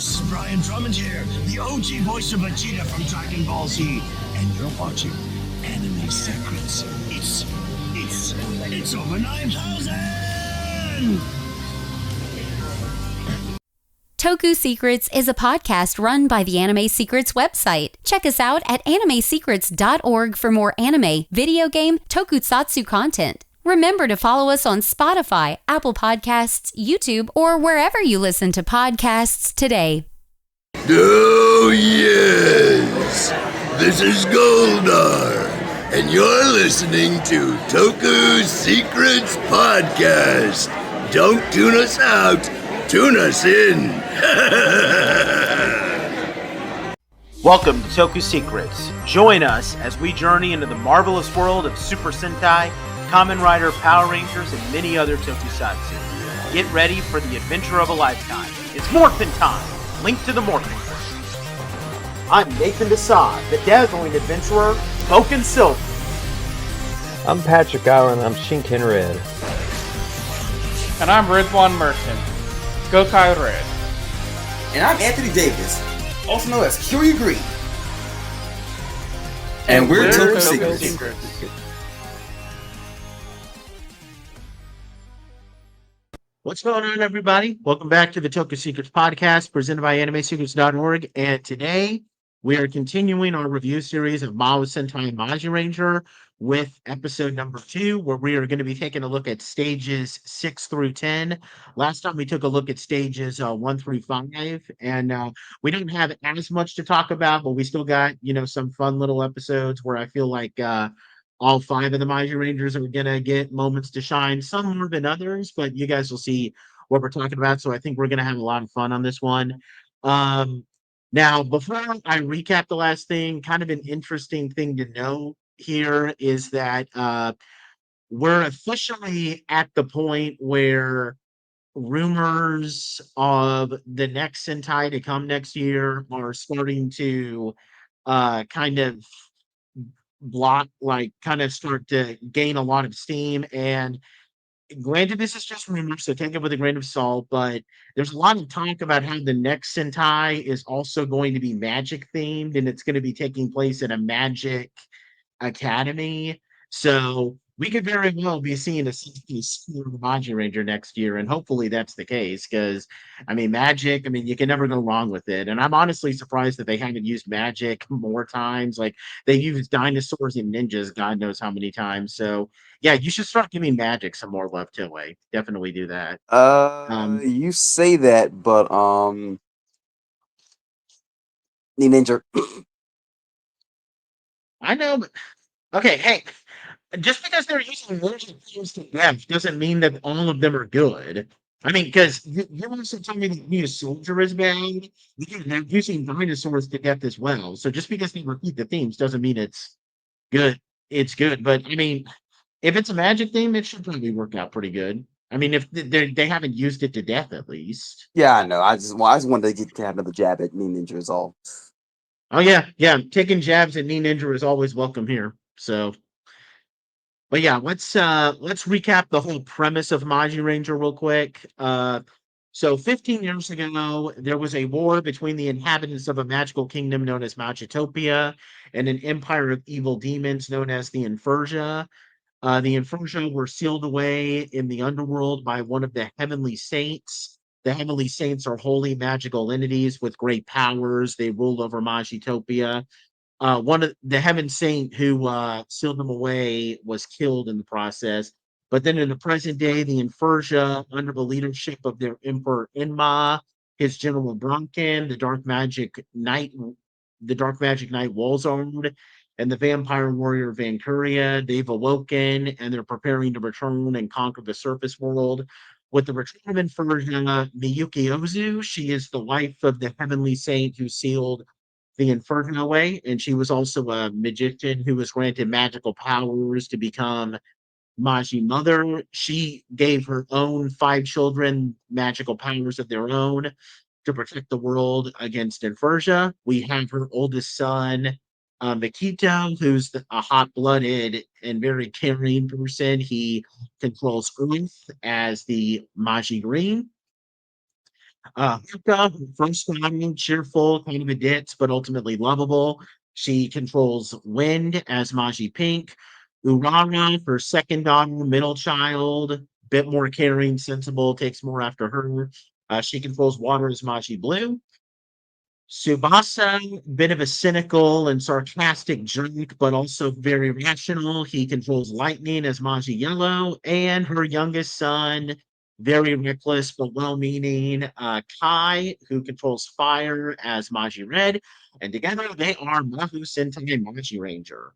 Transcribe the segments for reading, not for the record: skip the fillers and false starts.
This is Brian Drummond here, the OG voice of Vegeta from Dragon Ball Z, and you're watching Anime Secrets. It's over 9,000! Toku Secrets is a podcast run by the Anime Secrets website. Check us out at animesecrets.org for more anime, video game, tokusatsu content. Remember to follow us on Spotify, Apple Podcasts, YouTube, or wherever you listen to podcasts today. Oh, yes! This is Goldar, and you're listening to Toku Secrets Podcast. Don't tune us out, tune us in! Welcome to Toku Secrets. Join us as we journey into the marvelous world of Super Sentai, Kamen Rider, Power Rangers, and many other tokusatsu. Get ready for the adventure of a lifetime. It's Morphin time! Link to the Morphin. I'm Nathan Desai, the dazzling adventurer, Token Silver. I'm Patrick Allen, I'm Shinken Red. And I'm Ridwan Merchant, Gokai Red. And I'm Anthony Davis, also known as Curie Green. And we're Toku Secrets. What's going on, everybody? Welcome back to the Toku Secrets Podcast, presented by AnimeSecrets.org. And today, we are continuing our review series of Mahou Sentai Magiranger with episode number 2, where we are going to be taking a look at stages 6 through 10. Last time, we took a look at stages 1 through 5, and we don't have as much to talk about, but we still got, some fun little episodes where I feel like all 5 of the Magirangers are going to get moments to shine, some more than others, but you guys will see what we're talking about. So I think we're going to have a lot of fun on this one. Now, before I recap the last thing, kind of an interesting thing to know here is that we're officially at the point where rumors of the next Sentai to come next year are starting to kind of start to gain a lot of steam. And granted, this is just rumors, so take it with a grain of salt, but there's a lot of talk about how the next Sentai is also going to be magic themed, and it's going to be taking place at a magic academy. So we could very well be seeing a school of Magiranger next year, and hopefully that's the case, because magic, you can never go wrong with it. And I'm honestly surprised that they haven't used magic more times. Like, they used dinosaurs and ninjas God knows how many times. So yeah, you should start giving magic some more love to it. Definitely do that. You say that, but Ninja. I know, but okay, hey, just because they're using ninja themes to death doesn't mean that all of them are good. Because you also told me that being a soldier is bad. They're using dinosaurs to death as well. So just because they repeat the themes doesn't mean it's good. It's good, but if it's a magic theme, it should probably work out pretty good. If they haven't used it to death, at least. Yeah, I know. I just wanted to have another jab at Ninja is all. Oh yeah. Taking jabs at Ninja is always welcome here. So, but yeah, let's recap the whole premise of Magiranger real quick. So 15 years ago, there was a war between the inhabitants of a magical kingdom known as Magitopia and an empire of evil demons known as the Inferja. The Inferja were sealed away in the underworld by one of the Heavenly Saints. The Heavenly Saints are holy magical entities with great powers. They rule over Magitopia. One of the Heaven Saint who sealed them away was killed in the process. But then in the present day, the Inferja, under the leadership of their Emperor Enma, his General Bronkin, the Dark Magic Knight Wolzard, and the Vampire Warrior Vancuria, they've awoken and they're preparing to return and conquer the surface world. With the return of Inferja, Miyuki Ozu, she is the wife of the Heavenly Saint who sealed the Inferno away, and she was also a magician who was granted magical powers to become Magi Mother. She gave her own 5 children magical powers of their own to protect the world against Inferja. We have her oldest son, Makito, who's a hot-blooded and very caring person. He controls Earth as the Magi Green. Houka, first time, cheerful, kind of a ditz, but ultimately lovable. She controls wind as Maji Pink. Urara, her second daughter, middle child, bit more caring, sensible, takes more after her. She controls water as Maji Blue. Tsubasa, bit of a cynical and sarcastic jerk, but also very rational. He controls lightning as Maji Yellow, and her youngest son, very reckless but well-meaning, Kai, who controls fire as Maji Red, and together they are Mahou Sentai Magiranger.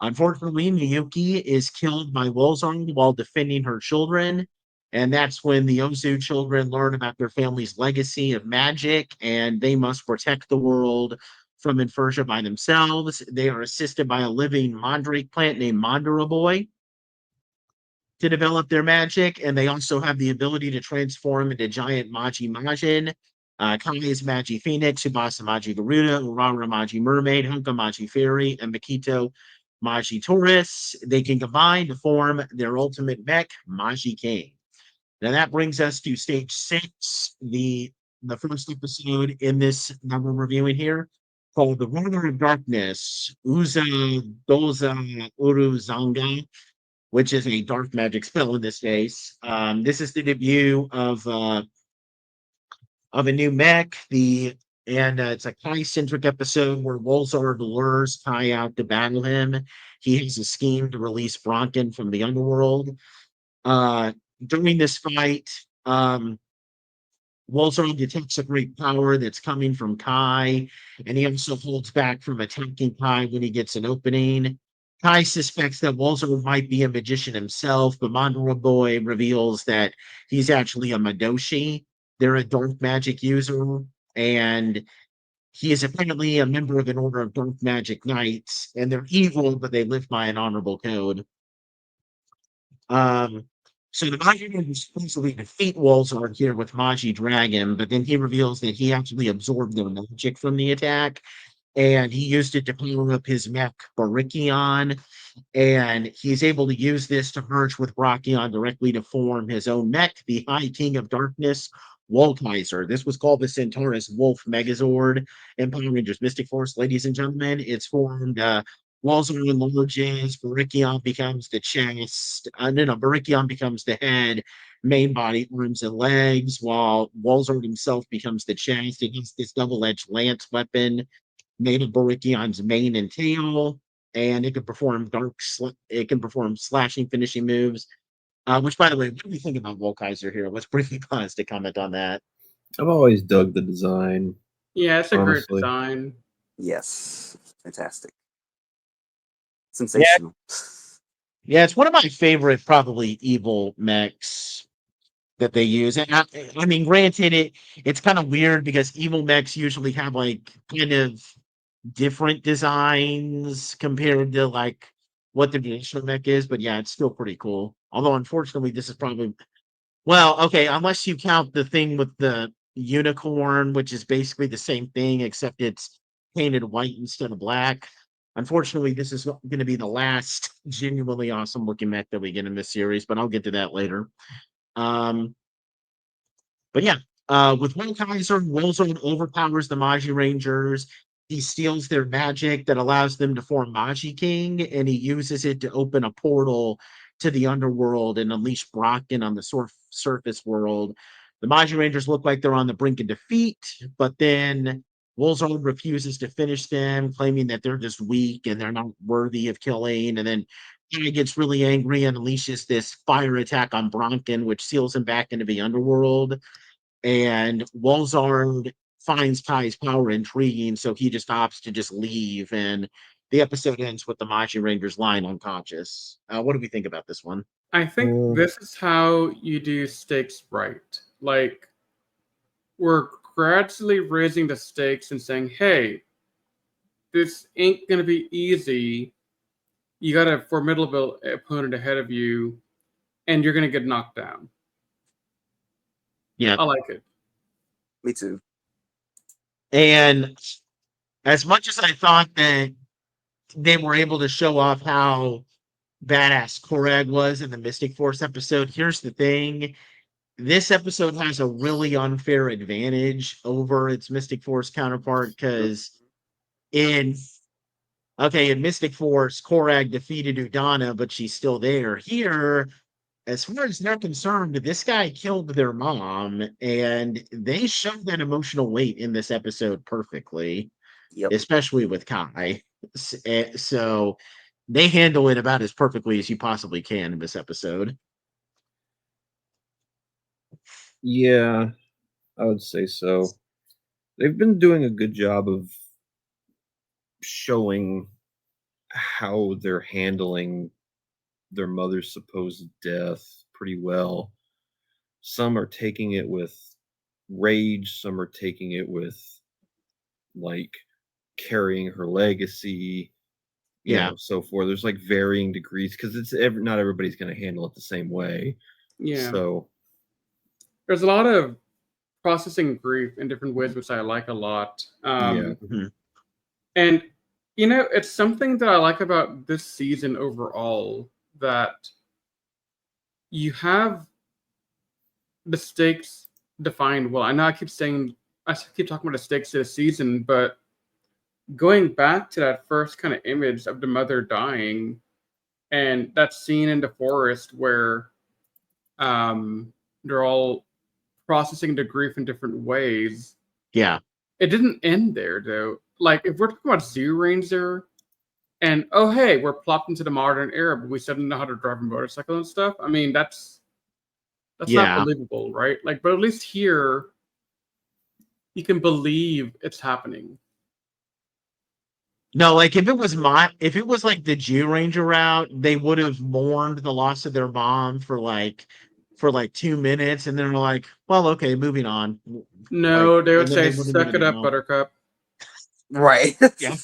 Unfortunately, Miyuki is killed by Wolzard while defending her children. And that's when the Ozu children learn about their family's legacy of magic, and they must protect the world from Infertia by themselves. They are assisted by a living mandrake plant named Mandara Boy to develop their magic, and they also have the ability to transform into giant Magi Majin. Kai is Magi Phoenix, Tsubasa Magi Garuda, Urara Magi Mermaid, Houka Magi Fairy, and Makito Magi Taurus. They can combine to form their ultimate mech, Magi King. Now that brings us to stage 6, the first episode in this that we're reviewing here, called The Ruler of Darkness, Uza Doza Uruzanga, which is a dark magic spell in this case. This is the debut of a new mech. It's a Kai-centric episode where Wolzard lures Kai out to battle him. He has a scheme to release Bronkin from the underworld. During this fight, Wolzard detects a great power that's coming from Kai, and he also holds back from attacking Kai when he gets an opening. Kai suspects that Wolzard might be a magician himself, but Mandara Boy reveals that he's actually a Madoshi. They're a dark magic user, and he is apparently a member of an order of dark magic knights, and they're evil, but they live by an honorable code. So the Magi is supposedly defeat Wolzard here with Magi Dragon, but then he reveals that he actually absorbed their magic from the attack, and he used it to power up his mech Barikion, and he's able to use this to merge with Barakion directly to form his own mech, the High King of Darkness, WolKaiser. This was called the Centaurus Wolf Megazord in Power Rangers Mystic Force, ladies and gentlemen. It's formed Wolzard enlarges, Barikion becomes the chest. Barikion becomes the head, main body, arms, and legs, while Wolzard himself becomes the chest. It has this double-edged lance weapon made of Barikion's mane and tail, and it can perform slashing, finishing moves. Which, by the way, what do you think about WolKaiser here? Let's briefly pause to comment on that. I've always dug the design. Yeah, it's a Honestly. great design. Yes. Fantastic. Sensational. Yeah, it's one of my favorite, probably, evil mechs that they use. And I mean, granted, it's kind of weird because evil mechs usually have like kind of different designs compared to like what the traditional mech is. But yeah, it's still pretty cool. Although, unfortunately, this is probably okay, unless you count the thing with the unicorn, which is basically the same thing except it's painted white instead of black. Unfortunately, this is going to be the last genuinely awesome looking mech that we get in this series, but I'll get to that later. But yeah, with WolKaiser, Wolzard overpowers the Magi Rangers. He steals their magic that allows them to form Magi King, and he uses it to open a portal to the underworld and unleash Brocken on the surface world. The Magi Rangers look like they're on the brink of defeat, but then Wolzard refuses to finish them, claiming that they're just weak and they're not worthy of killing. And then he gets really angry and unleashes this fire attack on Bronkin, which seals him back into the underworld. And Wolzard finds Kai's power intriguing, so he just opts to just leave. And the episode ends with the Magi Rangers lying unconscious. What do we think about this one? I think this is how you do stakes right. Like, we're gradually raising the stakes and saying, hey, this ain't going to be easy. You got a formidable opponent ahead of you, and you're going to get knocked down. Yeah. I like it. Me too. And as much as I thought that they were able to show off how badass Korag was in the Mystic Force episode, here's the thing. this episode has a really unfair advantage over its Mystic Force counterpart because in Mystic Force, Korag defeated Udana, but she's still there. Here, as far as they're concerned, this guy killed their mom, and they show that emotional weight in this episode perfectly, Yep. especially with Kai. So they handle it about as perfectly as you possibly can in this episode. Yeah, I would say so. They've been doing a good job of showing how they're handling their mother's supposed death pretty well. Some are taking it with rage, some are taking it with like carrying her legacy, so forth. There's like varying degrees because not everybody's going to handle it the same way. Yeah. So there's a lot of processing grief in different ways, which I like a lot. Mhm. And, it's something that I like about this season overall, that you have the stakes defined well. I know I keep talking about the stakes of the season, but going back to that first kind of image of the mother dying and that scene in the forest where they're all processing the grief in different ways. Yeah. It didn't end there, though. Like, if we're talking about Zyuranger and, oh, hey, we're plopped into the modern era, but we still don't know how to drive a motorcycle and stuff. I mean, that's not believable, right? Like, but at least here, you can believe it's happening. No, like if it was like the Jew Ranger route, they would have mourned the loss of their mom for like 2 minutes, and then they're like, "Well, okay, moving on." No, Like, they would and then say, they wouldn't "Suck even it up, know. Buttercup." Right. Yeah,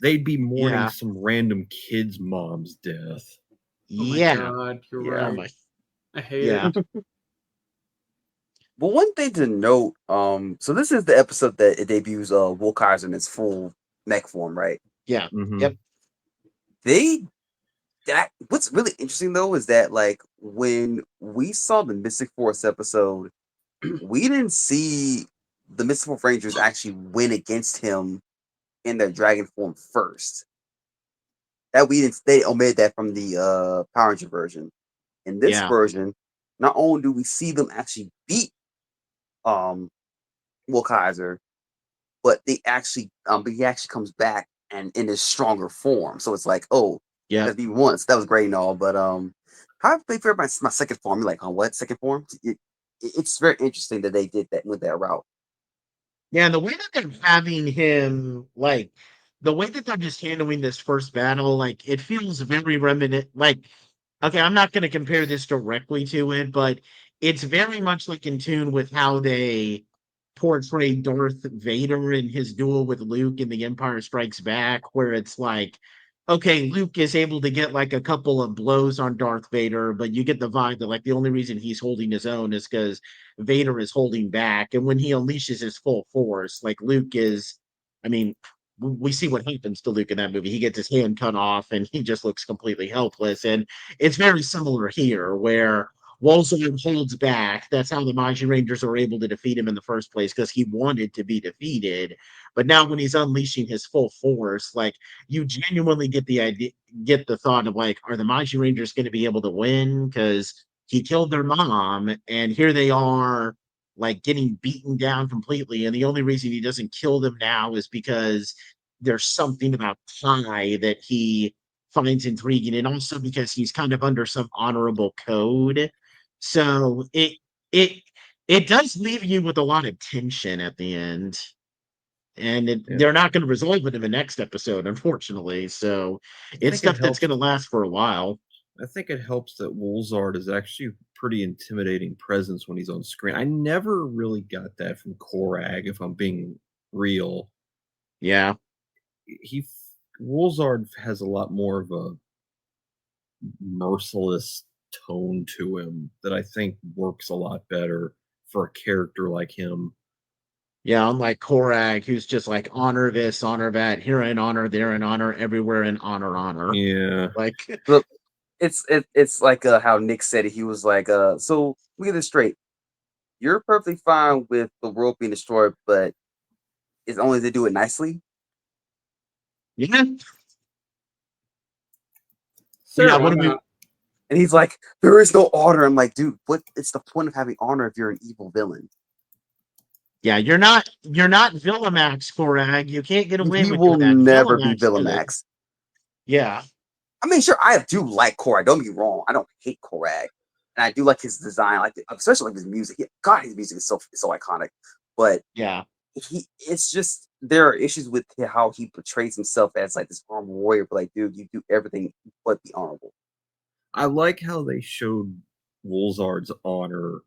they'd be mourning Yeah. some random kid's mom's death. Oh my yeah, God, you're yeah, right. I hate yeah. it. But one thing to note, so this is the episode that it debuts WolKaiser in its full mech form, right? Yeah. Mhm. Yep. What's really interesting though is that like when we saw the Mystic Force episode, we didn't see the Mystic Force Rangers actually win against him in their dragon form first. They omitted that from the Power Ranger version. In this Yeah. version, not only do we see them actually beat WolKaiser, but he actually comes back and in his stronger form. So it's like, oh, Yeah. that beat once. That was great and all, but how I played for my second form? You're like, oh, what second form? It's very interesting that they did that with that route. Yeah, and the way that they're having him, like, the way that they're just handling this first battle, like, it feels very reminiscent. Like, okay, I'm not going to compare this directly to it, but it's very much like in tune with how they portray Darth Vader in his duel with Luke in The Empire Strikes Back, where it's like, okay, Luke is able to get like a couple of blows on Darth Vader, but you get the vibe that like the only reason he's holding his own is because Vader is holding back. And when he unleashes his full force, like Luke is, I mean, we see what happens to Luke in that movie. He gets his hand cut off and he just looks completely helpless. And it's very similar here, where Wolzard holds back. That's how the Magirangers are able to defeat him in the first place, because he wanted to be defeated. But now when he's unleashing his full force, like, you genuinely get the thought of like, are the Magirangers going to be able to win? Because he killed their mom, and here they are, like, getting beaten down completely. And the only reason he doesn't kill them now is because there's something about Kai that he finds intriguing, and also because he's kind of under some honorable code. So it does leave you with a lot of tension at the end. And they're not going to resolve it in the next episode, unfortunately. So it's stuff that's going to last for a while. I think it helps that Wolzard is actually a pretty intimidating presence when he's on screen. I never really got that from Korag, if I'm being real. Yeah. Wolzard has a lot more of a merciless tone to him that I think works a lot better for a character like him. Yeah, unlike Korag, who's just like, honor this, honor that, here in honor, there in honor, everywhere in honor. Yeah. Like, It's like how Nick said it. He was like, so we get this straight. You're perfectly fine with the world being destroyed, but it's only to do it nicely. Yeah. Sure, Yeah, why what do we? not? And he's like, there is no honor. I'm like, dude, what? It's the point of having honor if you're an evil villain. Yeah, you're not Villamax, Korag. You can't get away He with will doing that. never be Villamax did it. Villamax. Yeah. I mean, sure, I do like Korag. Don't get me wrong. I don't hate Korag, and I do like his design, especially like his music. God, his music is so iconic. But Yeah. it's just there are issues with how he portrays himself as like this armed warrior. But like, dude, you do everything but be honorable. I like how they showed Wolzard's honor.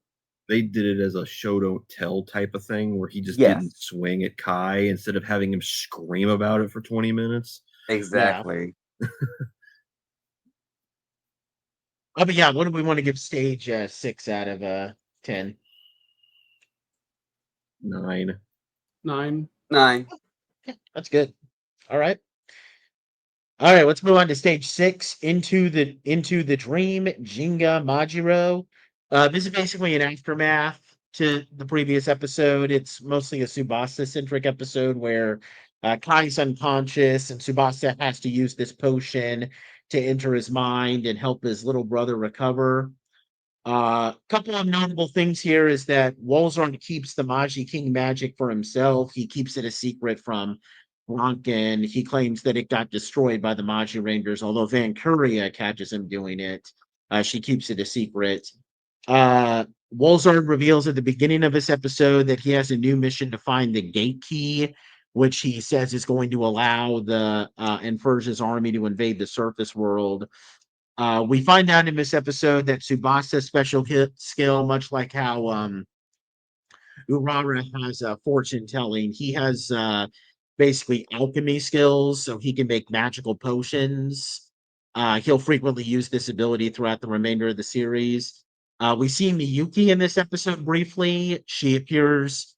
They did it as a show don't tell type of thing where he just didn't swing at Kai instead of having him scream about it for 20 minutes. Exactly. But yeah, what do we want to give Stage 6 out of 10? 9. 9. Yeah, That's good. All right. All right, let's move on to Stage 6, into the dream, Jinga Majiro. This is basically an aftermath to the previous episode. It's mostly a Tsubasa-centric episode where Kai's unconscious and Tsubasa has to use this potion to enter his mind and help his little brother recover. Couple of notable things here is that Wolzard keeps the Magi King magic for himself. He keeps it a secret from Ronkin. He claims that it got destroyed by the Magi Rangers, although Vancuria catches him doing it. She keeps it a secret. Wolzard reveals at the beginning of this episode that he has a new mission to find the gate key, which he says is going to allow the Inferja's army to invade the surface world. We find out in this episode that Tsubasa's special skill, much like how Urara has fortune telling, he has basically alchemy skills, so he can make magical potions. He'll frequently use this ability throughout the remainder of the series. We see Miyuki in this episode briefly. She appears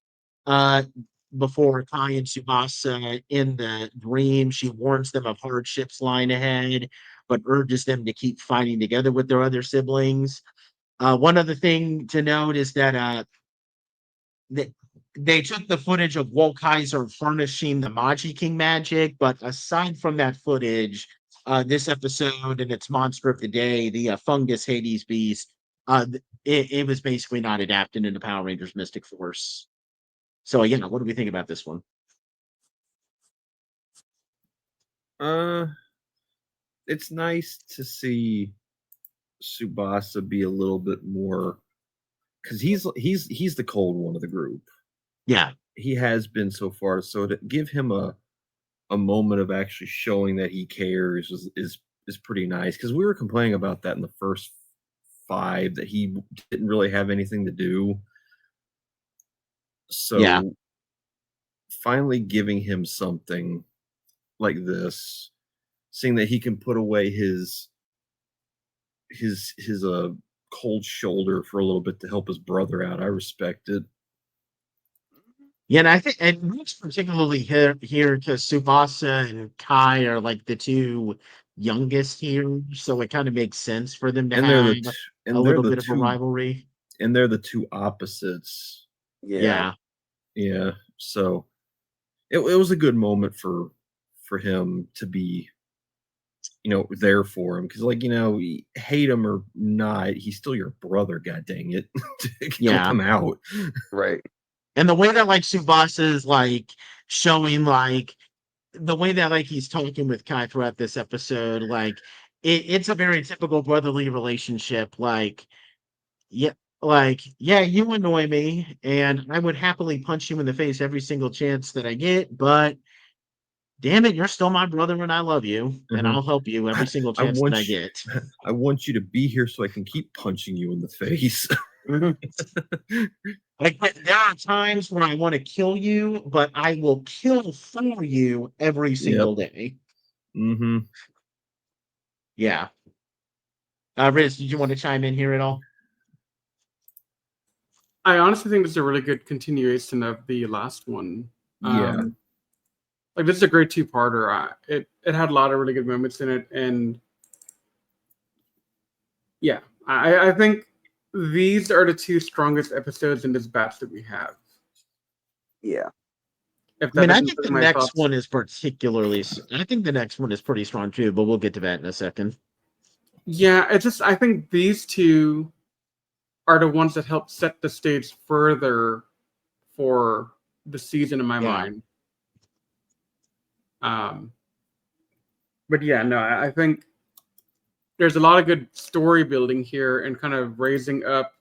before Kai and Tsubasa in the dream. She warns them of hardships lying ahead, but urges them to keep fighting together with their other siblings. One other thing to note is that they took the footage of WolKaiser furnishing the Magi King magic, but aside from that footage, this episode and its monster of the day, the fungus Hades beast, it was basically not adapted into Power Rangers Mystic Force. So again, what do we think about this one? It's nice to see Tsubasa be a little bit more, because he's the cold one of the group. Yeah, he has been so far. So to give him a moment of actually showing that he cares is pretty nice, because we were complaining about that in the first 5 that he didn't really have anything to do. So finally giving him something like this, seeing that he can put away his cold shoulder for a little bit to help his brother out, I respect it. Yeah, and I think, and most particularly here because Tsubasa and Kai are like the two youngest here, so it kind of makes sense for them to have a little bit of a rivalry. And they're the two opposites. Yeah. So it was a good moment for him to be, there for him, because hate him or not, he's still your brother. God dang it! Help him out, right? And the way that Tsubasa is showing the way that he's talking with Kai throughout this episode, it's a very typical brotherly relationship. You annoy me, and I would happily punch you in the face every single chance that I get, but damn it, you're still my brother and I love you, and I'll help you every single chance that I get. I want you to be here so I can keep punching you in the face. There are times when I want to kill you, but I will kill for you every single day. Mm-hmm. Yeah. Riz, did you want to chime in here at all? I honestly think this is a really good continuation of the last one. This is a great 2-parter. It had a lot of really good moments in it, and Yeah, I think these are the two strongest episodes in this batch that we have. Yeah. If I mean, that I doesn't think fit the my next thoughts. one is particularly. I think the next one is pretty strong too, but we'll get to that in a second. Yeah, I think these two are the ones that help set the stage further for the season in my Yeah. mind. But yeah, no, I think there's a lot of good story building here and kind of raising up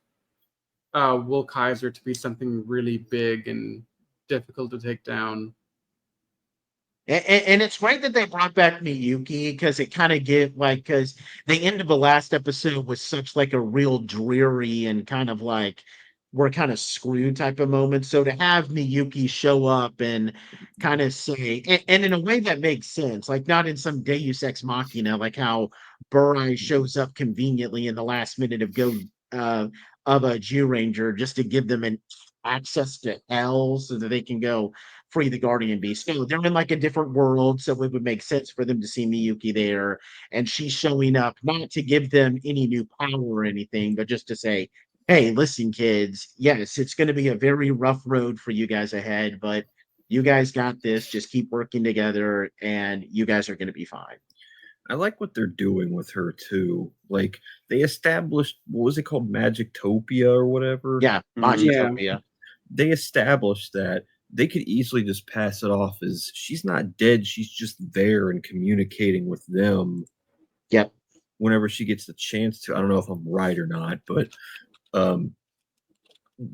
WolKaiser to be something really big and difficult to take down. And it's great that they brought back Miyuki because it kind of because the end of the last episode was such like a real dreary and kind of like we're kind of screwed type of moment. So to have Miyuki show up and kind of say, and in a way that makes sense, like not in some Deus Ex Machina, like how Burai shows up conveniently in the last minute of a Jew Ranger just to give them an access to hell so that they can go free the Guardian Beast. No, they're in like a different world, so it would make sense for them to see Miyuki there, and she's showing up not to give them any new power or anything, but just to say, "Hey, listen, kids. Yes, it's going to be a very rough road for you guys ahead, but you guys got this. Just keep working together, and you guys are going to be fine." I like what they're doing with her too. Like they established, what was it called, Magictopia or whatever? Yeah, Magitopia. They established that they could easily just pass it off as she's not dead. She's just there and communicating with them. Yep. Whenever she gets the chance to. I don't know if I'm right or not, but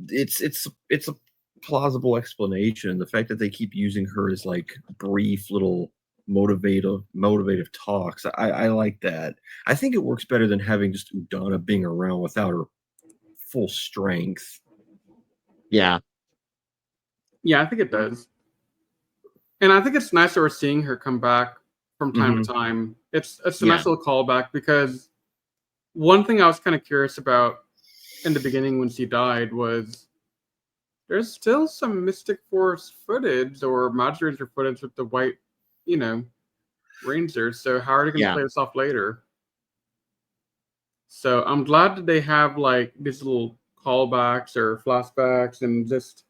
it's a plausible explanation. The fact that they keep using her as like brief little motivative talks. I like that. I think it works better than having just Udana being around without her full strength. Yeah. Yeah, I think it does. And I think it's nice that we're seeing her come back from time to time. It's a nice little callback because one thing I was kind of curious about in the beginning when she died was there's still some Mystic Force footage or Magiranger footage with the white, Rangers. So how are they going to play this off later? So I'm glad that they have like these little callbacks or flashbacks and just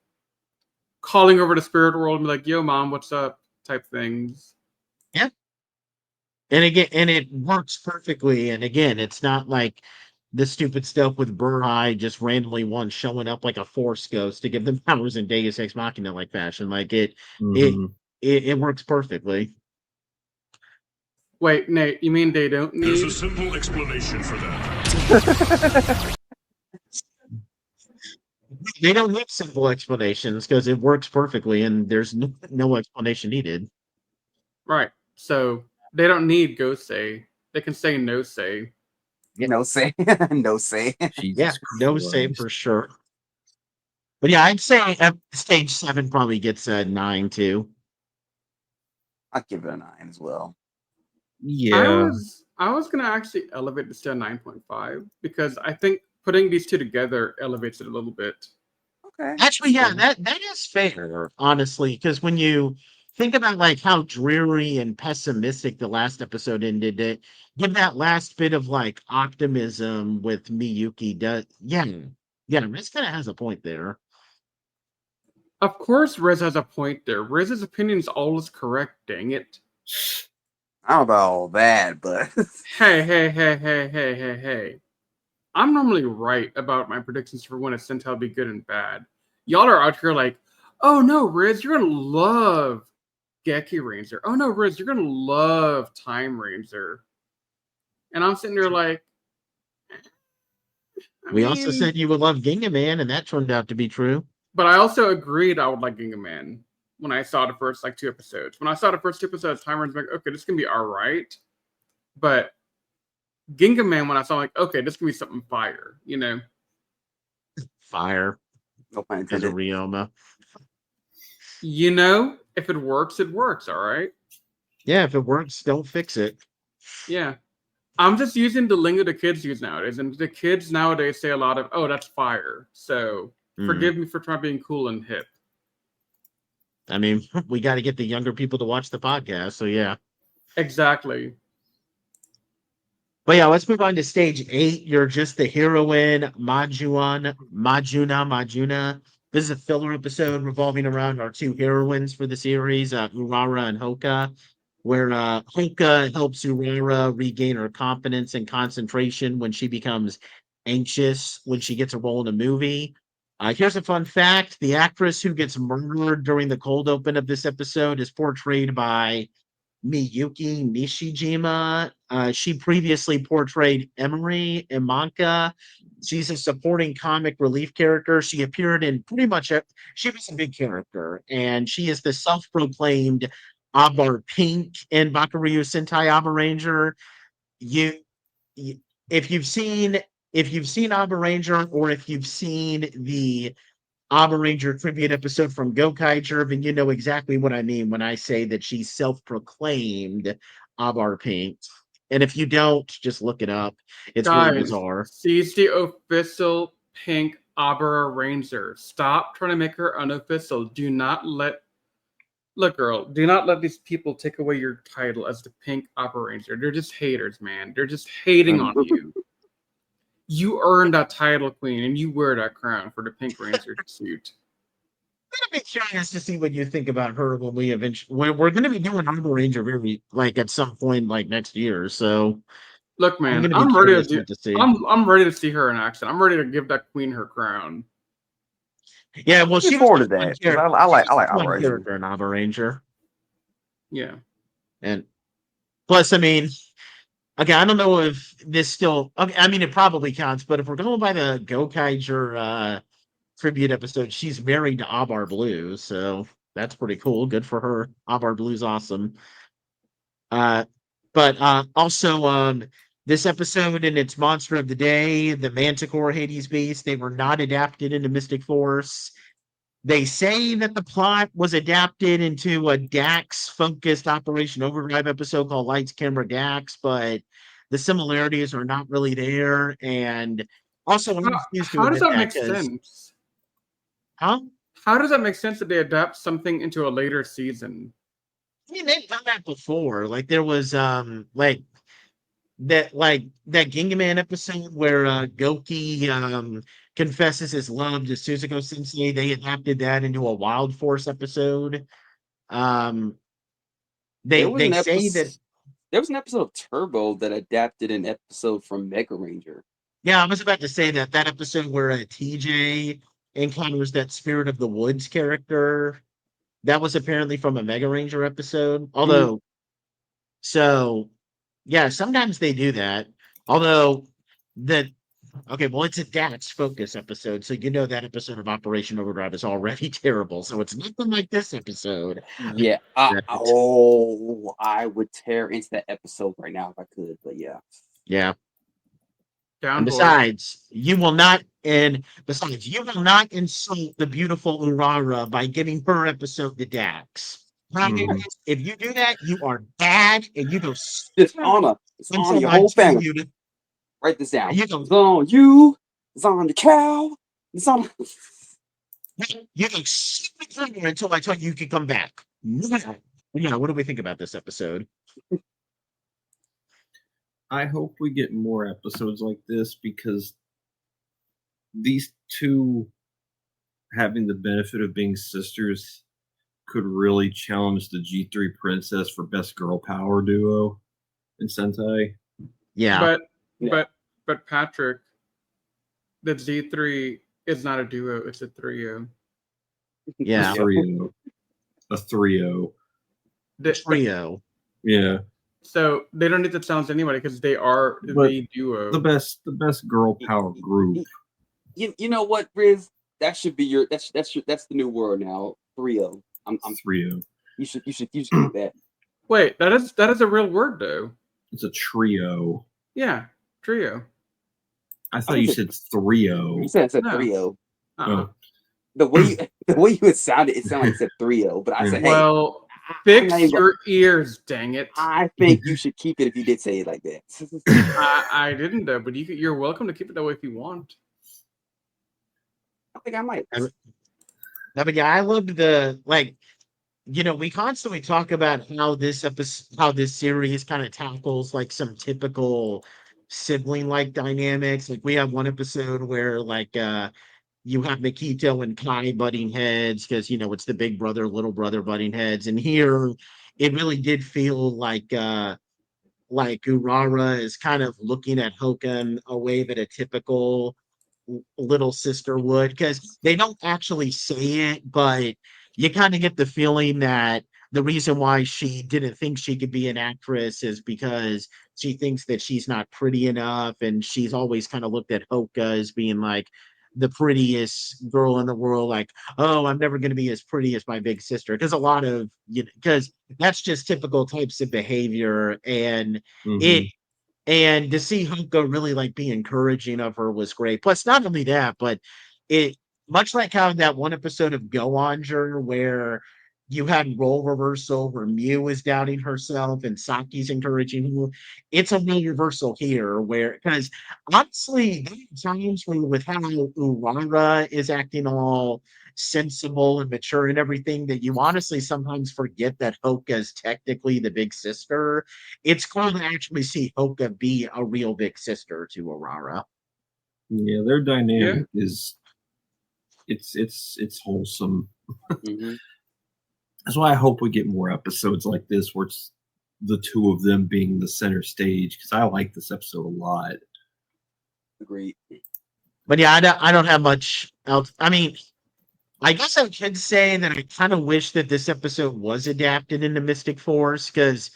calling over the spirit world and be like, "Yo, mom, what's up?" type things. Yeah. And again, and it works perfectly. And again, it's not like the stupid stuff with Burai just randomly one showing up like a Force ghost to give them powers in Deus Ex Machina like fashion. Like it works perfectly. Wait, Nate, you mean they don't need? There's a simple explanation for that. They don't need simple explanations because it works perfectly and there's no explanation needed. Right. So they don't need go say. They can say no say. No say. No say. Yeah, no say for sure. But yeah, I'd say stage 7 probably gets a 9 too. I'll give it a 9 as well. Yeah. I was gonna actually elevate this to a 9.5 because I think putting these two together elevates it a little bit. Okay. Actually, yeah, that is fair, honestly, because when you think about like how dreary and pessimistic the last episode ended, it give that last bit of like optimism with Miyuki does Riz kind of has a point there. Of course Riz has a point there. Riz's opinion is always correct, dang it. I don't know about all that, but Hey. I'm normally right about my predictions for when a Sentai will be good and bad. Y'all are out here like, oh no, Riz, you're gonna love Geki Ranger. Oh no, Riz, you're gonna love Time Ranger. And I'm sitting there like, We also said you would love Ginga Man, and that turned out to be true. But I also agreed I would like Ginga Man when I saw the first 2 episodes. When I saw the first 2 episodes, Time Ranger's like, okay, this can be all right. But Ginga Man, when I saw, like, okay, this can be something fire, Fire. no pun As a intended. Ryoma. If it works, it works, all right? Yeah, if it works, don't fix it. Yeah. I'm just using the lingo the kids use nowadays. And the kids nowadays say a lot of, oh, that's fire. So forgive me for trying being cool and hip. I mean, we got to get the younger people to watch the podcast, so yeah. Exactly. But yeah, let's move on to stage 8. You're just the heroine, Majuna. This is a filler episode revolving around our two heroines for the series, Urara and Houka, where Houka helps Urara regain her confidence and concentration when she becomes anxious when she gets a role in a movie. Here's a fun fact. The actress who gets murdered during the cold open of this episode is portrayed by Miyuki Nishijima. She previously portrayed Emery in manga. She's a supporting comic relief character. She appeared in pretty much she was a big character, and she is the self-proclaimed Abar Pink in Bakuryou Sentai Abaranger. You, you if you've seen Abaranger, or if you've seen the Abaranger tribute episode from WolKaiser, then you know exactly what I mean when I say that she's self-proclaimed Abar Pink. And if you don't, just look it up. It's really Guys, bizarre. she's the official pink Abara Ranger. Stop trying to make her unofficial. Do not let these people take away your title as the pink Abara Ranger. They're just haters, man. They're just hating on you. You earned that title, Queen, and you wear that crown for the Pink Ranger suit. I'm gonna be curious to see what you think about her when we eventually. We're going to be doing Arbor Ranger very at some point next year. So look, man, I'm ready to see. I'm ready to see her in action. I'm ready to give that queen her crown. Yeah, well, she forward to that. I like Arbor character in Arbor Ranger. Yeah, and plus, I mean. Okay, I don't know if this still. Okay, I mean, it probably counts, but if we're going by the WolKaiser tribute episode, she's married to Abar Blue, so that's pretty cool. Good for her. Abar Blue's awesome. But also, this episode and its monster of the day, the Manticore Hades Beast, they were not adapted into Mystic Force. They say that the plot was adapted into a Dax-focused Operation Overdrive episode called Lights, Camera, Dax, but the similarities are not really there. And also, how does that make sense? Huh? How does that make sense that they adapt something into a later season? I mean, they've done that before. There was that Gingaman episode where Goki confesses his love to Suzuko Sensei. They adapted that into a Wild Force episode. They say that there was an episode of Turbo that adapted an episode from Mega Ranger. Yeah, I was about to say that episode where TJ encounters that Spirit of the Woods character, that was apparently from a Mega Ranger episode. Although, so yeah, sometimes they do that. Although it's a Dax focus episode, so you know that episode of Operation Overdrive is already terrible. So it's nothing like this episode. Yeah. I would tear into that episode right now if I could, but yeah. Yeah. And besides, you will not insult the beautiful Urara by giving her episode to Dax. If you do that, you are bad, and you go. It's on your whole family. Write this down. It's on you. It's on the cow. It's on. You go until I tell you can come back. Yeah. What do we think about this episode? I hope we get more episodes like this, because these two having the benefit of being sisters could really challenge the G3 Princess for best girl power duo in Sentai. Yeah. But Patrick, the Z3 is not a duo, it's a trio. Yeah. A trio. Trio. Yeah. So they don't need to challenge anybody because they are the duo. The best girl power group. You know what, Riz? That should be that's the new word now. Trio. I'm trio. You should use that. Wait, that is a real word though. It's a trio. Yeah, trio. I thought you said trio. You said No. trio. Oh. The way you sounded, it sounded like you said trio, but I said, hey. Well, fix your ears, dang it. I think you should keep it if you did say it like that. I didn't though, but you're welcome to keep it that way if you want. I think I might. But yeah, I loved we constantly talk about how this series kind of tackles some typical sibling-like dynamics. Like we have one episode where like you have Makito and Kai butting heads because it's the big brother, little brother butting heads. And here it really did feel like Urara is kind of looking at Houka in a way that a typical little sister would, because they don't actually say it, but you kind of get the feeling that the reason why she didn't think she could be an actress is because she thinks that she's not pretty enough, and she's always kind of looked at Hoka as being like the prettiest girl in the world, like, oh, I'm never going to be as pretty as my big sister, because a lot of because that's just typical types of behavior. And it Mhm. and to see Hunko really like be encouraging of her was great. Plus, not only that, but it much like how that one episode of Go Onger where you had role reversal where Mew is doubting herself and Saki's encouraging her. It's a role reversal here where, because honestly, there are times when with how Urara is acting all sensible and mature and everything, that you honestly sometimes forget that Hoka is technically the big sister. It's cool to actually see Hoka be a real big sister to Urara. Yeah, their dynamic is it's wholesome. Mhm. That's why I hope we get more episodes like this where it's the two of them being the center stage, because I like this episode a lot. Agreed. But yeah, I don't have much else. I mean, I guess I could say that I kind of wish that this episode was adapted into Mystic Force, because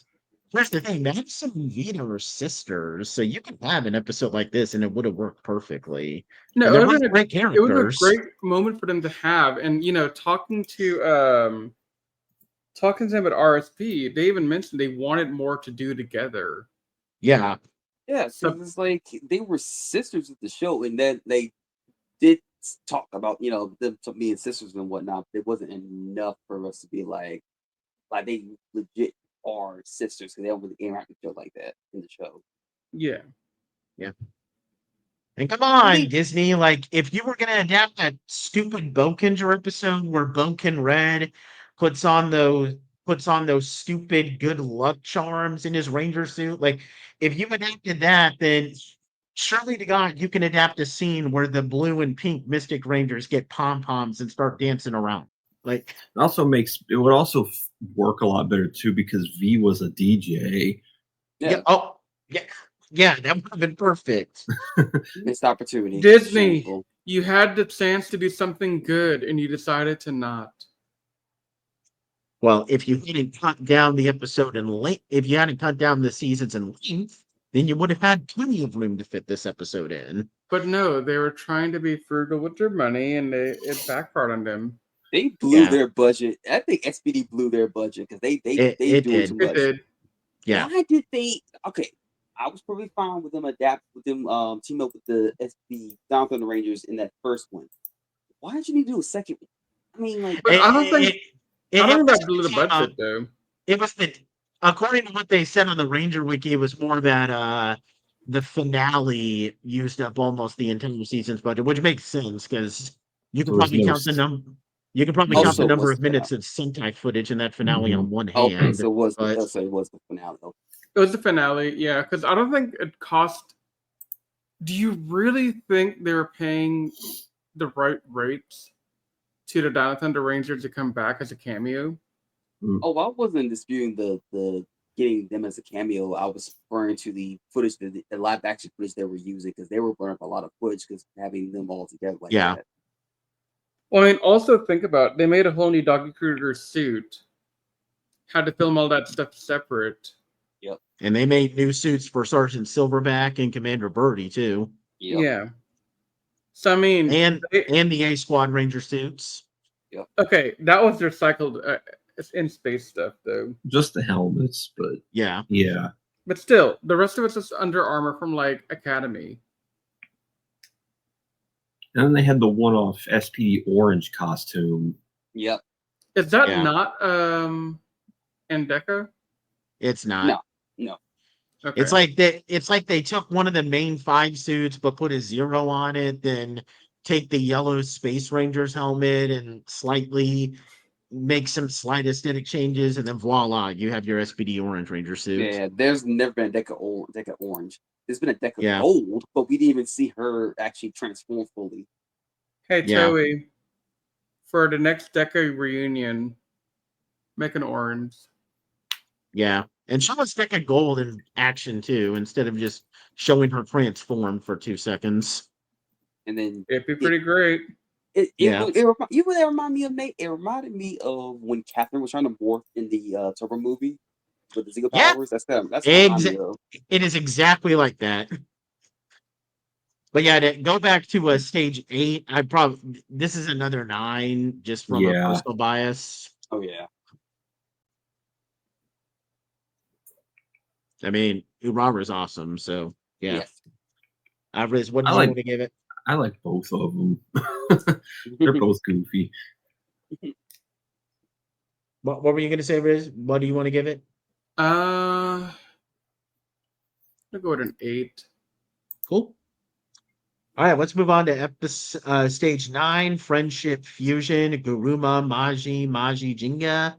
here's the thing, Max and Vita are sisters, so you can have an episode like this and it would have worked perfectly. No, And it they're would both have great been it would have been a characters. great moment for them to have. And talking to them at RSP, they even mentioned they wanted more to do together. Yeah. Yeah, so it's like they were sisters at the show, and then they did talk about them being sisters and whatnot. But it wasn't enough for us to be like they legit are sisters, because they don't really interact with each other like that in the show. Yeah. Yeah. And come on, Really? Disney, like if you were gonna adapt that stupid Bokenger episode where Boken Red puts on those stupid good luck charms in his ranger suit, like if you adapted that, then surely to God you can adapt a scene where the blue and pink Mystic Rangers get pom-poms and start dancing around. Like It would also work a lot better too, because V was a DJ. yeah, oh yeah, that would have been perfect. Missed opportunity. Disney, Shameful. you had the chance to do something good and you decided to not. Well, if you hadn't cut down the episode in length, if you hadn't cut down the seasons in length, then you would have had plenty of room to fit this episode in. But no, they were trying to be frugal with their money, and it backfired on them. They blew their budget. I think SPD blew their budget because they doing too much. It did. Yeah. Why did they? Okay, I was probably fine with them team up with the SPD Down Thunder Rangers in that first one. Why did you need to do a second one? I mean, like, But I don't think that blew the budget though. It was according to what they said on the Ranger Wiki, it was more that the finale used up almost the entire season's budget, which makes sense because you can probably count the number. You can probably count the number of minutes of Sentai footage in that finale on one hand. Okay, so it was the finale. Though. It was the finale, yeah, because I don't think it cost. Do you really think they were paying the right rates to the Down Thunder Ranger to come back as a cameo? Oh, I wasn't disputing the getting them as a cameo. I was referring to the footage, the live action footage they were using, because they were burning up a lot of footage because having them all together like that. Well, I mean, also think about they made a whole new Doggy Kruger suit. Had to film all that stuff separate. Yep. And they made new suits for Sergeant Silverback and Commander Birdie too. Yep. Yeah. So I mean, and the A Squad Ranger suits. Yep. Okay, that was their cycled in space stuff though. Just the helmets, but yeah. But still, the rest of it's just Under Armour from like Academy. And then they had the one-off SPD orange costume. Yep. Is that not Endeca? It's not. No. Okay. It's like they took one of the main 5 suits but put a 0 on it, then take the yellow Space Rangers helmet and slightly make some slight aesthetic changes, and then voila, you have your SPD Orange Ranger suit. Yeah, there's never been Deca orange. It's been a deck of Yeah. gold, but we didn't even see her actually transform fully. Hey, Yeah. Toei, for the next decade reunion, make an orange. Yeah. And show us Deca Gold in action too, instead of just showing her transform for 2 seconds. And then It'd be pretty great. Yeah. You know what that remind me of, Nate? It reminded me of when Catherine was trying to morph in the Turbo movie with the Zika Yeah. powers. That's what it reminded me of. It is exactly like that. But yeah, to go back to stage 8, this is another 9 just from a Yeah. personal bias. Oh yeah. I mean, Urara is awesome, so yeah. Yes. Riz, what I did you like- want to give it? I like both of them. They're both goofy. What were you going to say, Riz? What do you want to give it? I'll go with an 8. Cool. All right, let's move on to stage 9, Friendship Fusion, Guruma, Maji, Jinga.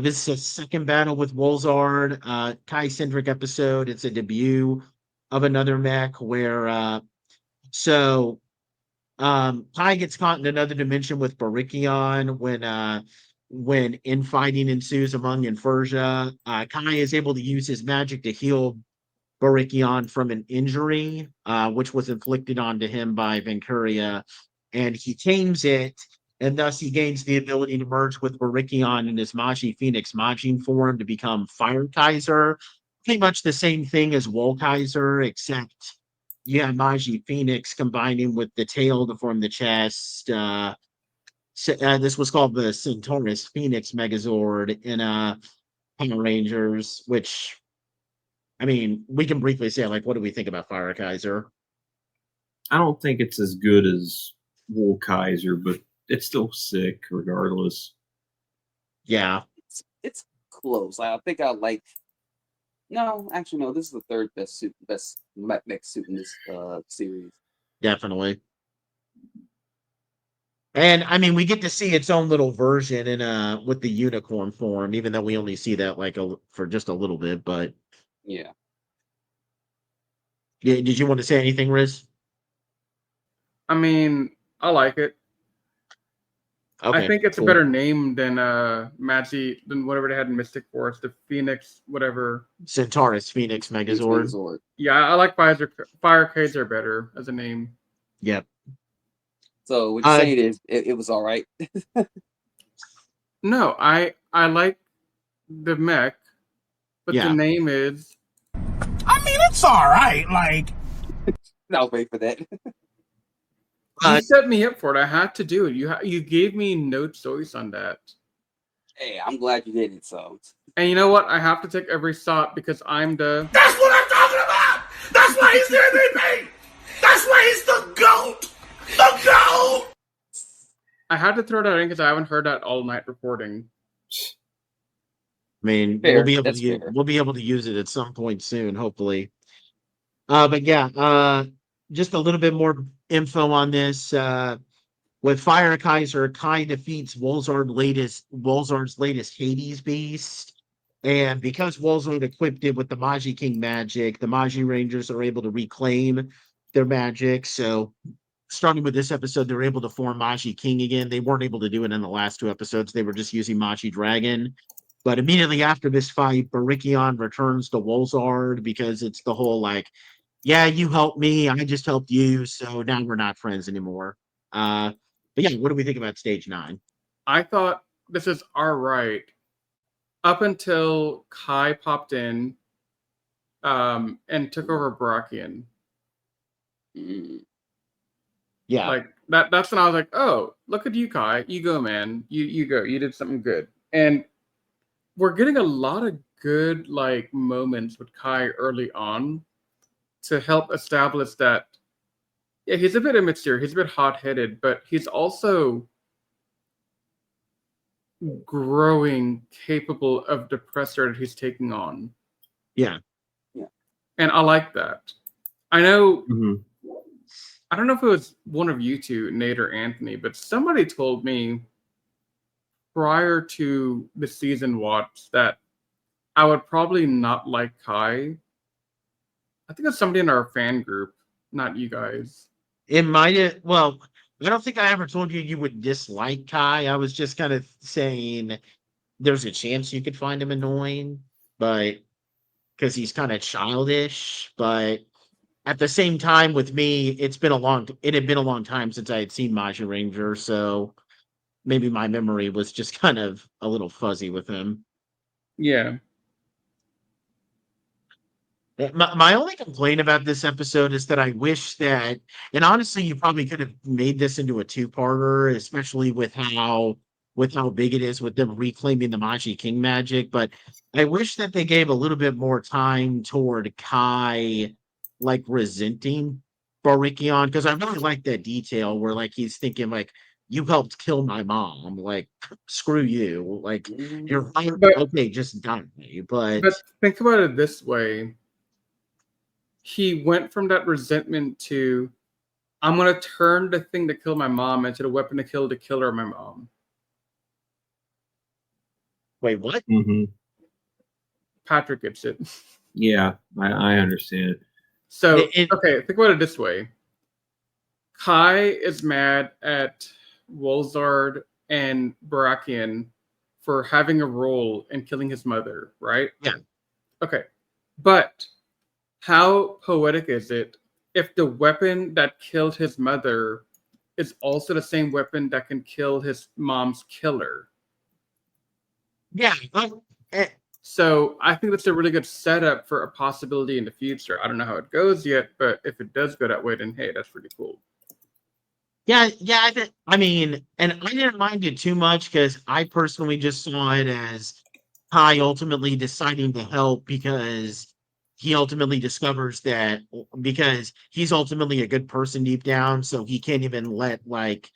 This is a second battle with Wolzard, Kai-centric episode. It's a debut of another mech where Kai gets caught in another dimension with Barikion when infighting ensues among Inferja. Kai is able to use his magic to heal Barikion from an injury, which was inflicted onto him by Vencuria, and he tames it, and thus he gains the ability to merge with Barikion in his Magi Phoenix Majin form to become FireKaiser. Pretty much the same thing as WolKaiser, except you have Magi Phoenix combining with the tail to form the chest. This was called the Centaurus Phoenix Megazord in Power Rangers, which, I mean, we can briefly say, like, what do we think about FireKaiser? I don't think it's as good as WolKaiser, but it's still sick regardless. Yeah. It's close. I think I like. No, actually, no. This is the third best mech suit in this series. Definitely. And I mean, we get to see its own little version in with the unicorn form, even though we only see that like for just a little bit. But yeah. Did you want to say anything, Riz? I mean, I like it. Okay, I think it's cool. a better name than than whatever they had in Mystic Force, the Phoenix, whatever. Centaurus Phoenix Megazord. Yeah, I like FireKaiser better as a name. Yep. So what you're saying is it was all right. No, I like the mech, but the name is. I mean, it's all right. Like, I'll wait for that. You set me up for it. I had to do it. You gave me no choice on that. Hey, I'm glad you did it. So. And you know what? I have to take every shot because I'm the. That's what I'm talking about. That's why he's the MVP. That's why he's the GOAT. The GOAT. I had to throw that in because I haven't heard that all night recording. I mean, Fair. we'll be able to use it at some point soon, hopefully. But yeah, just a little bit more info on this. With FireKaiser, Kai defeats Wolzard's latest Hades beast. And because Wolzard equipped it with the Magi King magic, the Magi Rangers are able to reclaim their magic. So starting with this episode, they're able to form Magi King again. They weren't able to do it in the last 2 episodes. They were just using Magi Dragon. But immediately after this fight, Barikion returns to Wolzard because it's the whole like, yeah, you helped me, I just helped you, so now we're not friends anymore. But yeah, what do we think about stage 9? I thought this is all right up until Kai popped in and took over Barikion. Yeah. Like that's when I was like, oh, look at you, Kai. You go, man. You go. You did something good. And we're getting a lot of good like moments with Kai early on to help establish that yeah, he's a bit immature, he's a bit hot-headed, but he's also growing capable of the pressure that he's taking on. Yeah. And I like that. I know I don't know if it was one of you two, Nate or Anthony, but somebody told me prior to the season watch that I would probably not like Kai I think it's somebody in our fan group, not you guys. It might have. Well, I don't think I ever told you would dislike Kai. I was just kind of saying there's a chance you could find him annoying, but because he's kind of childish. But at the same time, with me, it had been a long time since I had seen Magiranger, so maybe my memory was just kind of a little fuzzy with him. Yeah. My only complaint about this episode is that I wish that, and honestly, you probably could have made this into a two-parter, especially with how big it is with them reclaiming the Maji King magic. But I wish that they gave a little bit more time toward Kai, like resenting Barikion, because I really like that detail where like he's thinking like, you helped kill my mom, like screw you, like you're okay, just die. But think about it this way. He went from that resentment to, I'm going to turn the thing that killed my mom into the weapon to kill the killer of my mom. Wait, what? Mm-hmm. Patrick gets it. Yeah, I understand. So, okay, think about it this way. Kai is mad at Wolzard and Barikion for having a role in killing his mother, right? Yeah. Okay. But how poetic is it if the weapon that killed his mother is also the same weapon that can kill his mom's killer? Yeah. So I think that's a really good setup for a possibility in the future. I don't know how it goes yet, but if it does go that way, then hey, that's pretty cool. Yeah. I mean, and I didn't mind it too much because I personally just saw it as Kai ultimately deciding to help because he ultimately discovers that because he's ultimately a good person deep down, so he can't even let like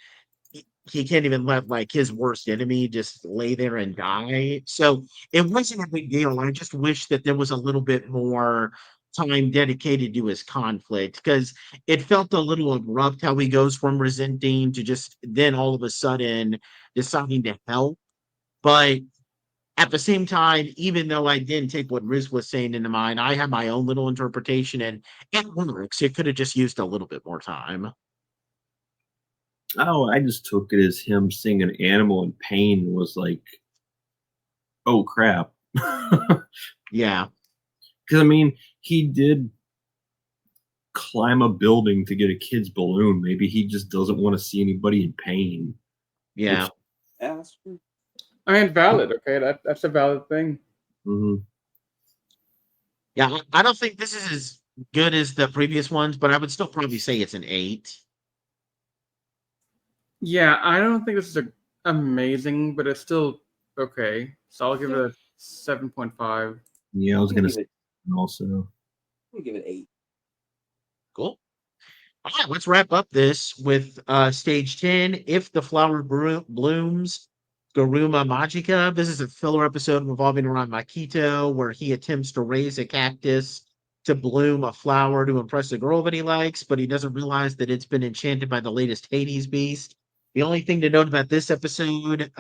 his worst enemy just lay there and die. So it wasn't a big deal. I just wish that there was a little bit more time dedicated to his conflict because it felt a little abrupt how he goes from resenting to just then all of a sudden deciding to help. But at the same time, even though I didn't take what Riz was saying into mind, I have my own little interpretation and it works. It could have just used a little bit more time. Oh, I just took it as him seeing an animal in pain was like, oh crap. Yeah. Because I mean, he did climb a building to get a kid's balloon. Maybe he just doesn't want to see anybody in pain. Yeah. That's true. I mean, valid. Okay, that's a valid thing. Mm-hmm. Yeah, I don't think this is as good as the previous ones, but I would still probably say it's an 8. Yeah, I don't think this is amazing, but it's still okay. So I'll give it a 7.5. Yeah, I was going to say also. I'm gonna give it 8. Cool. All right, let's wrap up this with stage 10. If the flower blooms, Garuma Magica. This is a filler episode revolving around Makito, where he attempts to raise a cactus to bloom a flower to impress a girl that he likes, but he doesn't realize that it's been enchanted by the latest Hades beast. The only thing to note about this episode,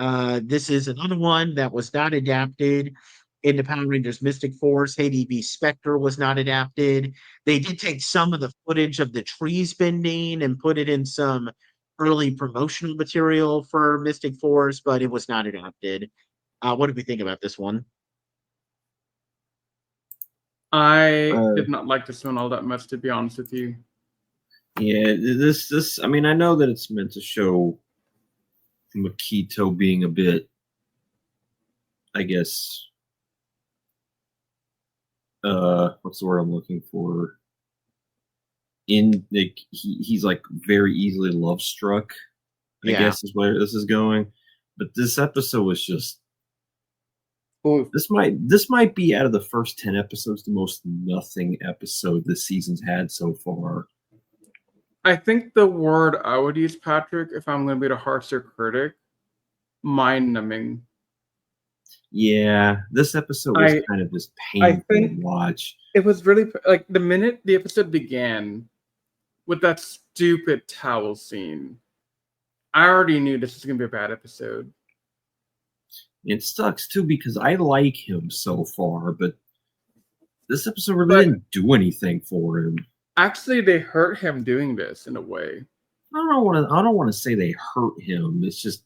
this is another one that was not adapted into Power Rangers Mystic Force. Hades Beast Spectre was not adapted. They did take some of the footage of the trees bending and put it in some early promotional material for Mystic Force, but it was not adapted. What did we think about this one? I did not like this one all that much, to be honest with you. Yeah, this. I mean, I know that it's meant to show Makito being a bit, I guess, what's the word I'm looking for? In like he's like very easily love struck. I guess is where this is going. But this episode was just. Ooh. This might be out of the first 10 episodes the most nothing episode this season's had so far. I think the word I would use, Patrick, if I'm going to be the harsher critic, mind-numbing. Yeah, this episode was kind of just painful to watch. It was really like the minute the episode began with that stupid towel scene, I already knew this was going to be a bad episode. It sucks too because I like him so far, but This episode really didn't do anything for him. Actually, they hurt him doing this in a way. I don't want to say they hurt him. It's just.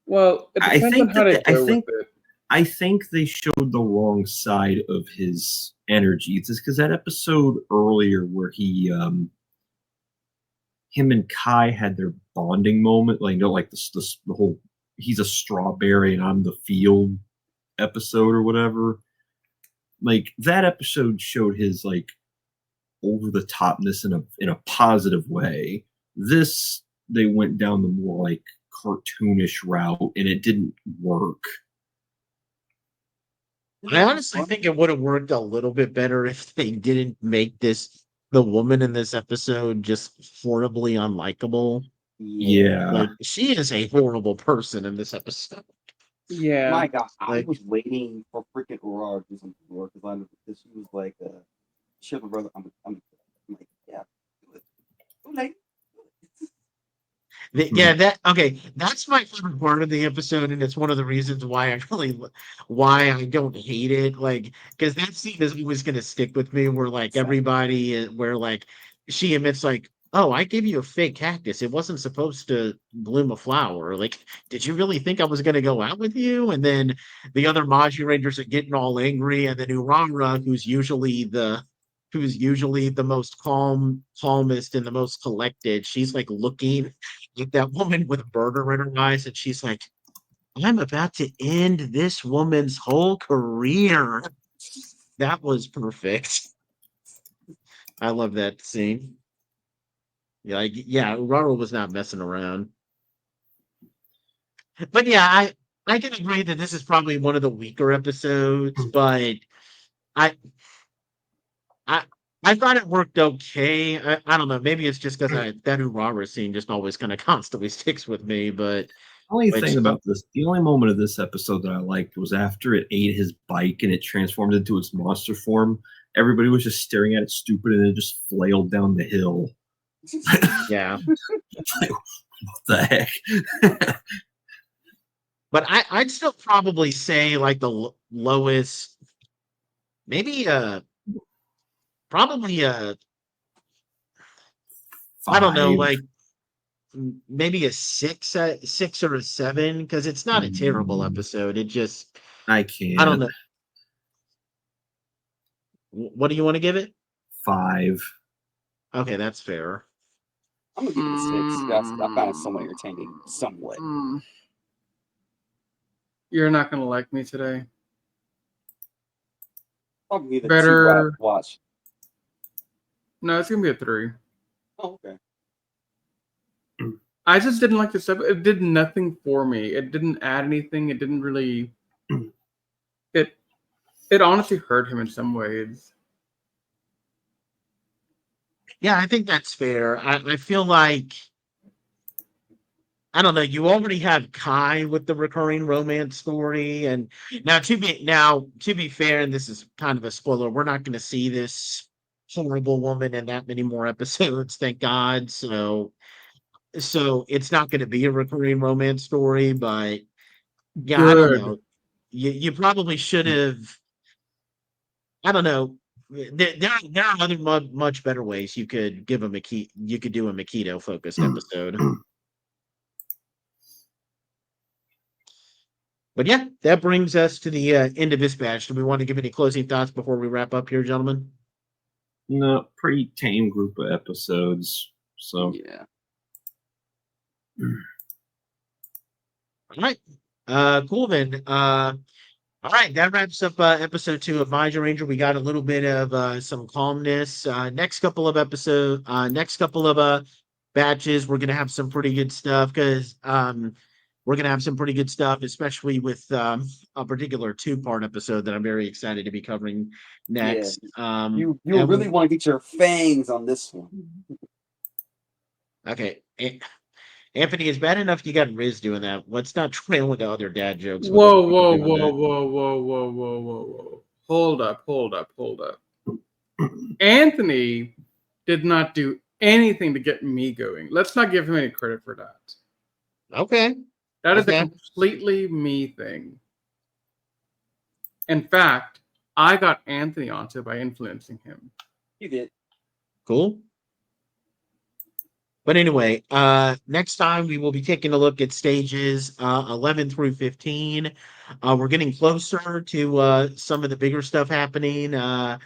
Well, it depends on how they go with it. I think they showed the wrong side of his energy. It's just because that episode earlier where him and Kai had their bonding moment, like the whole he's a strawberry and I'm the field episode or whatever. Like that episode showed his like over the topness in a positive way. This they went down the more like cartoonish route and it didn't work. I honestly think it would have worked a little bit better if they didn't make the woman in this episode just horribly unlikable. Yeah. Like she is a horrible person in this episode. Yeah. My God, I Like- was waiting for freaking Urara to do something for her because she was like, "Shit, my brother." I'm like, yeah, do it. Like, Yeah, that's my favorite part of the episode, and it's one of the reasons why I don't hate it. Like, because that scene is always going to stick with me, where like where like she admits, like, "Oh, I gave you a fake cactus. It wasn't supposed to bloom a flower. Like, did you really think I was going to go out with you?" And then the other Magi Rangers are getting all angry, and then Urara, who's usually the most calmest and the most collected, she's like looking at that woman with murder in her eyes, and she's like, "I'm about to end this woman's whole career." That was perfect. I love that scene. Yeah, Urara was not messing around. But yeah, I can agree that this is probably one of the weaker episodes, but I I thought it worked okay. I don't know. Maybe it's just because that Urara scene just always kind of constantly sticks with me. But The only moment of this episode that I liked was after it ate his bike and it transformed into its monster form. Everybody was just staring at it stupid and it just flailed down the hill. yeah. Like, what the heck? But I'd still probably say like the lowest, maybe probably I don't know, 5. like maybe a 6 or a 7, because it's not a terrible episode. It just I can't. I don't know. What do you want to give it? 5. Okay, that's fair. I'm gonna give it a 6. Guys, I found it somewhat entertaining, somewhat. You're not gonna like me today. Probably the Better 2 watch. No, it's gonna be a 3. Oh, okay. I just didn't like this episode. It did nothing for me. It didn't add anything. It didn't really. It honestly hurt him in some ways. Yeah, I think that's fair. I feel like, I don't know, you already have Kai with the recurring romance story, and now to be fair, and this is kind of a spoiler, we're not going to see this horrible woman in that many more episodes, thank God. So it's not going to be a recurring romance story, but yeah, I don't know. You probably should have. I don't know. There are other much better ways you could give you could do a Makito focused episode. But yeah, that brings us to the end of this batch. Do we want to give any closing thoughts before we wrap up here, gentlemen? No, pretty tame group of episodes. So Yeah. All right. Cool then. All right, that wraps up episode 2 of Magiranger. We got a little bit of some calmness. Next couple of batches, we're gonna have some pretty good stuff, because we're gonna have some pretty good stuff, especially with a particular 2-part episode that I'm very excited to be covering next. You really want to get your fangs on this one. Okay. Anthony, it's bad enough you got Riz doing that. Let's not trail into other dad jokes. Whoa. Hold up. Anthony did not do anything to get me going. Let's not give him any credit for that. Okay. That is Okay. a completely me thing. In fact, I got Anthony onto by influencing him. You did. Cool. But anyway, next time we will be taking a look at stages 11 through 15. We're getting closer to some of the bigger stuff happening, and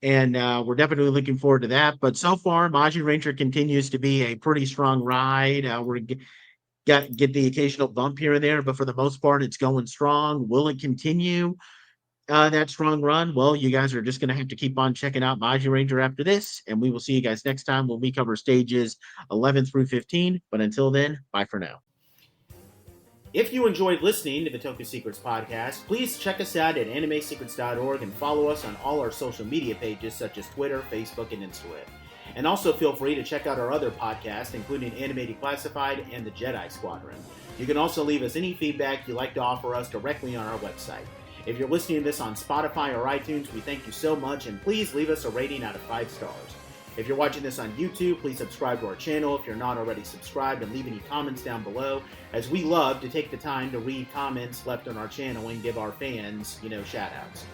we're definitely looking forward to that. But so far, Magiranger continues to be a pretty strong ride. We're get the occasional bump here and there, but for the most part, it's going strong. Will it continue that strong run? Well, you guys are just going to have to keep on checking out Magiranger after this, and we will see you guys next time when we cover stages 11 through 15. But until then, bye for now. If you enjoyed listening to the Toku Secrets podcast, please check us out at alchemy-fueled and follow us on all our social media pages such as Twitter, Facebook, and Instagram. And also feel free to check out our other podcasts, including Anime Declassified and the Jedi Squadron. You can also leave us any feedback you'd like to offer us directly on our website. If you're listening to this on Spotify or iTunes, we thank you so much, and please leave us a rating out of 5 stars. If you're watching this on YouTube, please subscribe to our channel if you're not already subscribed, and leave any comments down below, as we love to take the time to read comments left on our channel and give our fans, shout-outs.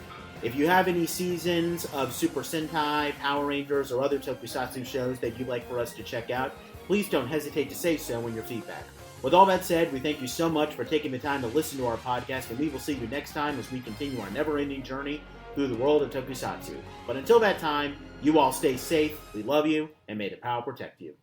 If you have any seasons of Super Sentai, Power Rangers, or other tokusatsu shows that you'd like for us to check out, please don't hesitate to say so in your feedback. With all that said, we thank you so much for taking the time to listen to our podcast, and we will see you next time as we continue our never-ending journey through the world of tokusatsu. But until that time, you all stay safe, we love you, and may the power protect you.